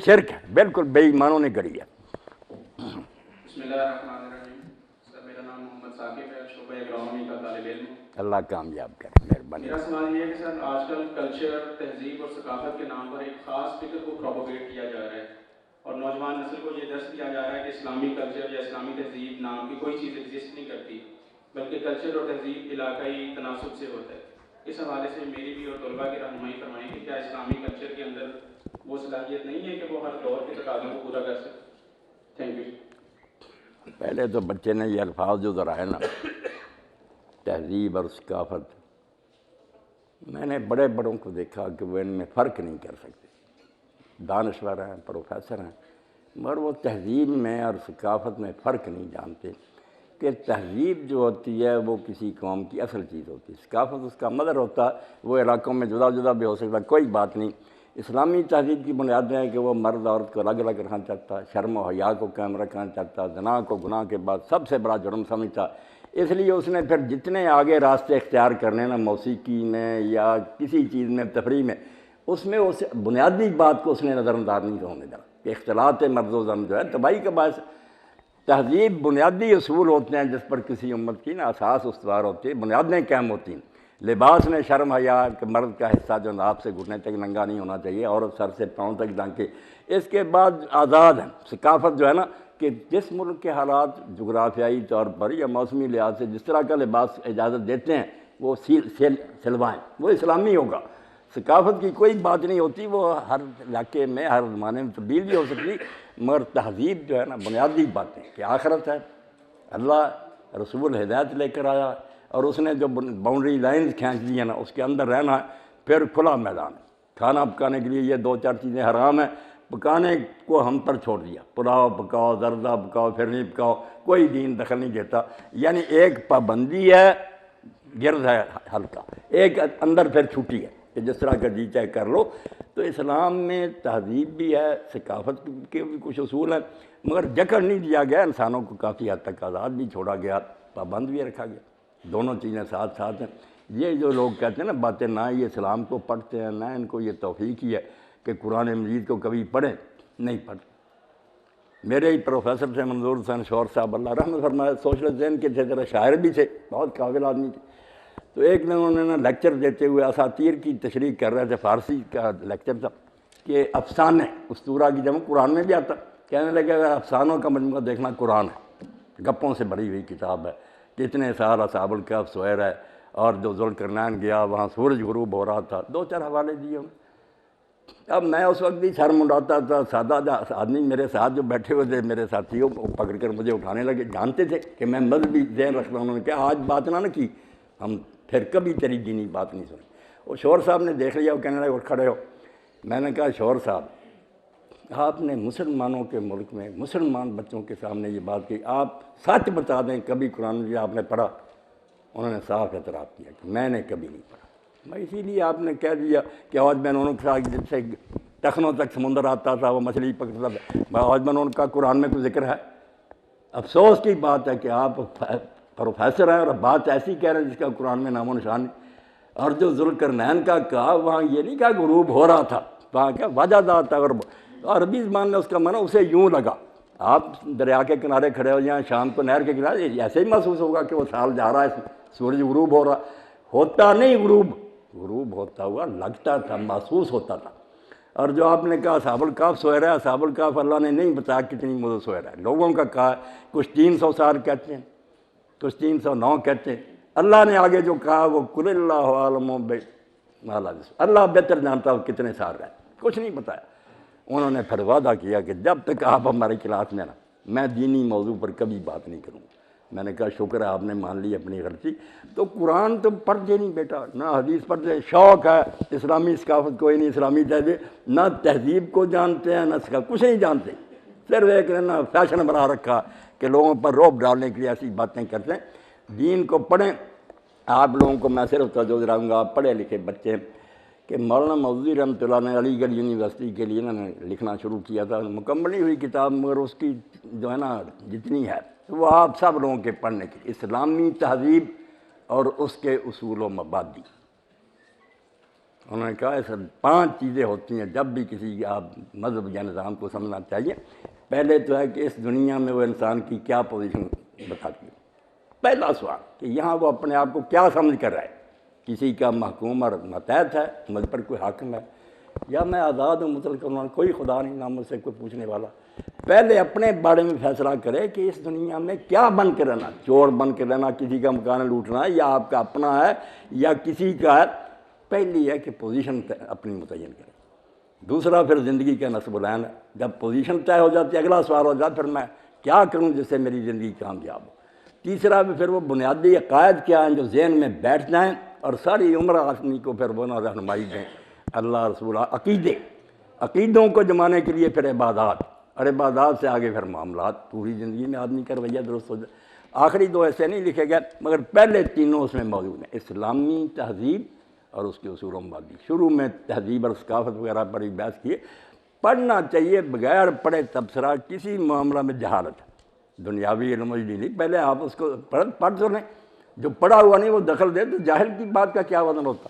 شرک ہے، بالکل بے ایمانوں نے کری ہے۔ بسم اللہ الرحمن الرحیم۔ سر میرا نام محمد ثاقب ہے، شعبہ اگرونومی کا طالب علم ہوں۔ اللہ کامیاب کرے، مہربانی۔ میرا سوال یہ ہے کہ سر آج کل کلچر، تہذیب اور ثقافت کے نام پر ایک خاص فکر کو پروپوگیٹ کیا جا رہا ہے، اور نوجوان نسل کو یہ درس دیا جا رہا ہے کہ اسلامی کلچر یا اسلامی تہذیب نام کی کوئی چیز ایگزسٹ نہیں کرتی، بلکہ کلچر اور تہذیب علاقائی تناسب سے ہوتا ہے۔ اس حوالے سے میری بھی اور طلباء کی رہنمائی فرمائیں کہ کیا اسلامی کلچر کے اندر وہ صلاحیت نہیں ہے کہ وہ ہر دور کے تقاضوں کو پورا کر سکے؟ Thank you. پہلے تو بچے نے یہ الفاظ جو ذرا ہے نا، تہذیب اور ثقافت، میں نے بڑے بڑوں کو دیکھا کہ وہ ان میں فرق نہیں کر سکتے، دانشور ہیں، پروفیسر ہیں، مگر وہ تہذیب میں اور ثقافت میں فرق نہیں جانتے کہ تہذیب جو ہوتی ہے وہ کسی قوم کی اصل چیز ہوتی ہے، ثقافت اس کا مظہر ہوتا ہے، وہ علاقوں میں جدا جدا بھی ہو سکتا ہے، کوئی بات نہیں۔ اسلامی تہذیب کی بنیادیں ہیں کہ وہ مرد عورت کو الگ الگ رکھنا چاہتا ہے، شرم و حیا کو قائم رکھنا چاہتا ہے، زنا کو گناہ کے بعد سب سے بڑا جرم سمجھتا، اس لیے اس نے پھر جتنے آگے راستے اختیار کرنے نا، موسیقی میں یا کسی چیز میں، تفریح میں، اس میں اس بنیادی بات کو اس نے نظر انداز نہیں ہونے دینا کہ اختلاط مرد و زن جو ہے تباہی کا باعث۔ تہذیب بنیادی اصول ہوتے ہیں جس پر کسی امت کی نا اساس استوار ہوتی ہے، بنیادیں قائم ہوتی ہیں۔ لباس میں شرم حیا کہ مرد کا حصہ جو ناپ سے گھٹنے تک ننگا نہیں ہونا چاہیے، عورت سر سے پاؤں تک ڈھانکے۔ اس کے بعد آزاد ہیں۔ ثقافت جو ہے نا کہ جس ملک کے حالات جغرافیائی طور پر یا موسمی لحاظ سے جس طرح کا لباس اجازت دیتے ہیں وہ سلوائیں، وہ اسلامی ہوگا۔ ثقافت کی کوئی بات نہیں ہوتی، وہ ہر علاقے میں ہر زمانے میں تبدیل بھی ہو سکتی، مگر تہذیب جو ہے نا بنیادی باتیں کہ آخرت ہے، اللہ رسول ہدایت لے کر آیا، اور اس نے جو باؤنڈری لائنز کھینچ دی ہیں نا اس کے اندر رہنا ہے، پھر کھلا میدان ہے۔ کھانا پکانے کے لیے یہ دو چار چیزیں حرام ہیں، پکانے کو ہم پر چھوڑ دیا، پلاؤ پکاؤ، زردہ پکاؤ، پھرنی پکاؤ، کوئی دین دخل نہیں دیتا، یعنی ایک پابندی ہے، گرد ہے ہلکا، ایک اندر پھر چھٹی ہے کہ جس طرح کا جی چاہے کر لو۔ تو اسلام میں تہذیب بھی ہے، ثقافت کے بھی کچھ اصول ہیں، مگر جکڑ نہیں دیا گیا، انسانوں کو کافی حد تک آزاد بھی چھوڑا گیا، پابند بھی رکھا گیا، دونوں چیزیں ساتھ ساتھ ہیں۔ یہ جو لوگ کہتے ہیں نا باتیں، نہ یہ اسلام کو پڑھتے ہیں، نہ ان کو یہ توفیق ہی ہے کہ قرآن مجید کو کبھی پڑھیں، نہیں پڑھتے۔ میرے ہی پروفیسر تھے منظور حسین شور صاحب، اللہ رحمت فرمائے، سوشل ذہن کے تھے، ذرا شاعر بھی تھے، بہت قابل آدمی تھے۔ تو ایک دن انہوں نے لیکچر دیتے ہوئے اساطیر کی تشریح کر رہے تھے، فارسی کا لیکچر تھا کہ افسانے، اسطورہ کی جمع قرآن میں بھی آتا، کہنے لگے اگر افسانوں کا مجموعہ دیکھنا قرآن ہے، گپوں سے بھری ہوئی کتاب ہے، کتنے سال اصحاب الکہف سوئے رہے، اور جو ذوالقرنین گیا وہاں سورج غروب ہو رہا تھا، دو چار حوالے دیے انہوں نے۔ اب میں اس وقت بھی سر منڈاتا تھا، سادہ آدمی میرے ساتھ جو بیٹھے ہوئے تھے میرے ساتھیوں کو پکڑ کر مجھے اٹھانے لگے، جانتے تھے کہ میں مذہبی ذہن رکھتا ہوں، انہوں نے کہا آج بات نہ کی، ہم پھر کبھی تیری دینی بات نہیں سنی۔ وہ شور صاحب نے دیکھ لیا، وہ کہنے لگے اٹھ کھڑے ہو۔ میں نے کہا شور صاحب آپ نے مسلمانوں کے ملک میں مسلمان بچوں کے سامنے یہ بات کی، آپ سچ بتا دیں کبھی قرآن مجید آپ نے پڑھا؟ انہوں نے صاف اعتراف کیا کہ میں نے کبھی نہیں پڑھا۔ میں اسی لیے آپ نے کہہ دیا کہ آج میں نے کہا جس سے ٹخنوں تک سمندر آتا تھا وہ مچھلی پکڑتا تھا، آج میں نے کہا قرآن میں کوئی ذکر ہے؟ افسوس کی بات ہے کہ آپ پروفیسر ہیں اور بات ایسی کہہ رہے ہیں جس کا قرآن میں نام و نشان نہیں۔ اور جو ذوالقرنین کا کہا وہاں یہ نہیں کہا غروب ہو رہا تھا، وہاں کیا وجہ تھا، عربی زبان میں اس کا معنی اسے یوں لگا۔ آپ دریا کے کنارے کھڑے ہو جائیں شام کو نہر کے کنارے، ایسے ہی محسوس ہوگا کہ وہ سال جا رہا ہے، سورج غروب ہو رہا، ہوتا نہیں غروب ہوتا ہوا لگتا تھا، محسوس ہوتا تھا۔ اور جو آپ نے کہا اصحاب الکہف سوئے رہا، اصحاب الکہف اللہ نے نہیں بتایا کتنی مدت سوئے رہا، لوگوں کا کہا کچھ 300 سال کہتے ہیں، کچھ 309 کہتے ہیں، اللہ نے آگے جو کہا وہ قل اللہ عالم اللہ بہتر جانتا ہو کتنے سال رہے، کچھ نہیں بتایا۔ انہوں نے پھر وعدہ کیا کہ جب تک آپ ہماری کلاس میں نا میں دینی موضوع پر کبھی بات نہیں کروں۔ میں نے کہا شکر ہے آپ نے مان لی اپنی غلطی۔ تو قرآن تو پڑھتے نہیں بیٹا، نہ حدیث پڑھتے، شوق ہے اسلامی ثقافت کوئی نہیں، اسلامی تہذیب نہ تہذیب کو جانتے ہیں نہ ثقافت، کچھ نہیں جانتے، صرف ایک نا فیشن بنا رکھا کہ لوگوں پر رعب ڈالنے کے لیے ایسی باتیں کرتے ہیں۔ دین کو پڑھیں۔ آپ لوگوں کو میں صرف توجہ دلاؤں گا، آپ پڑھے لکھے بچے کہ مولانا مودودی رحمۃ اللہ نے علی گڑھ یونیورسٹی کے لیے انہوں نے لکھنا شروع کیا تھا، مکمل نہیں ہوئی کتاب مگر اس کی جو ہے نا جتنی ہے وہ آپ سب لوگوں کے پڑھنے کی، اسلامی تہذیب اور اس کے اصول و مبادی۔ انہوں نے کہا ایسا 5 چیزیں ہوتی ہیں جب بھی کسی آپ مذہب یا نظام کو سمجھنا چاہیے. پہلے تو ہے کہ اس دنیا میں وہ انسان کی کیا پوزیشن بتاتی ہے. پہلا سوال کہ یہاں وہ اپنے آپ کو کیا سمجھ کر رہا ہے. کسی کا محکوم اور ماتحت ہے, مجھ پر کوئی حاکم ہے, یا میں آزاد ہوں مطلق, کوئی خدا نہیں, نہ مجھ سے کوئی پوچھنے والا. پہلے اپنے بارے میں فیصلہ کرے کہ اس دنیا میں کیا بن کے رہنا. چور بن کے رہنا, کسی کا مکان لوٹنا ہے, یا آپ کا اپنا ہے یا کسی کا ہے. پہلی ہے کہ پوزیشن اپنی متعین کرے. دوسرا پھر زندگی کا نصب العین ہے. جب پوزیشن طے ہو جاتی ہے, اگلا سوال ہو جاتا پھر میں کیا کروں جس سے میری زندگی کامیاب ہو. تیسرا بھی پھر وہ بنیادی عقائد کیا ہیں جو ذہن میں بیٹھ جائیں اور ساری عمر آدمی کو پھر وہ نہ رہنمائی دیں. اللہ رسول عقیدوں کو جمانے کے لیے پھر عبادات, اور عبادات سے آگے پھر معاملات. پوری زندگی میں آدمی کا رویہ درست ہو جائے. آخری 2 ایسے نہیں لکھے گئے, مگر پہلے تینوں اس میں موجود ہیں. اسلامی تہذیب اور اس کے اصول و مبادی. شروع میں تہذیب اور ثقافت وغیرہ پر بھی بحث کیے. پڑھنا چاہیے, بغیر پڑھے تبصرہ کسی معاملہ میں جہالت ہے. دنیاوی علم نہیں, پہلے آپ اس کو پڑھ تو لیں. جو پڑھا ہوا نہیں وہ دخل دے تو جاہل کی بات کا کیا وزن ہوتا.